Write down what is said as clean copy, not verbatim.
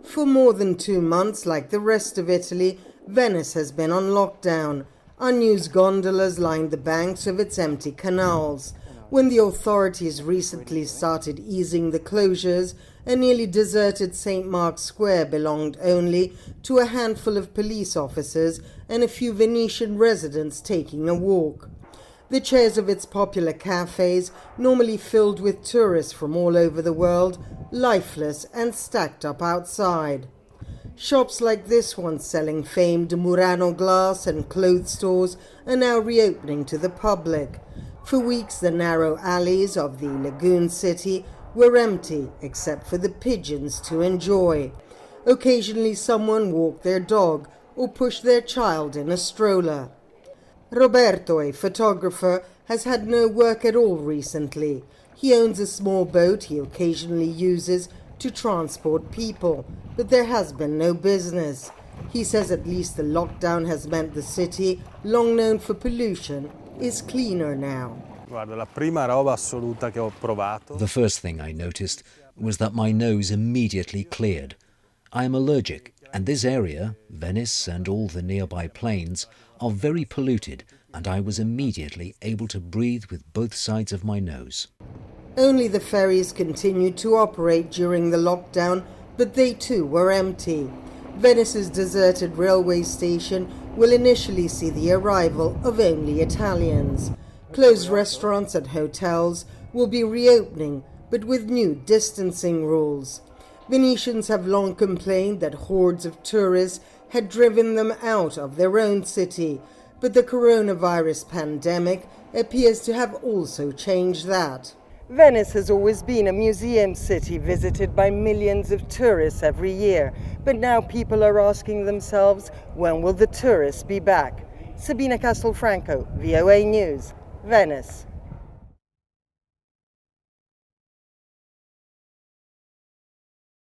For more than 2 months, like the rest of Italy, Venice has been on lockdown. Unused gondolas lined the banks of its empty canals. When the authorities recently started easing the closures, a nearly deserted St. Mark's Square belonged only to a handful of police officers and a few Venetian residents taking a walk. The chairs of its popular cafes, normally filled with tourists from all over the world, lifeless and stacked up outside. Shops like this one selling famed Murano glass and clothes stores are now reopening to the public. For weeks the narrow alleys of the lagoon city were empty except for the pigeons to enjoy. Occasionally someone walked their dog or pushed their child in a stroller. Roberto, a photographer, has had no work at all recently. He owns a small boat he occasionally uses to transport people, but there has been no business. He says at least the lockdown has meant the city, long known for pollution, is cleaner now. The first thing I noticed was that my nose immediately cleared. I am allergic, and this area, Venice and all the nearby plains, are very polluted, and I was immediately able to breathe with both sides of my nose. Only the ferries continued to operate during the lockdown, but they too were empty. Venice's deserted railway station will initially see the arrival of only Italians. Closed restaurants and hotels will be reopening, but with new distancing rules. Venetians have long complained that hordes of tourists had driven them out of their own city, but the coronavirus pandemic appears to have also changed that. Venice has always been a museum city visited by millions of tourists every year, but now people are asking themselves, when will the tourists be back? Sabina Castelfranco, VOA News, Venice.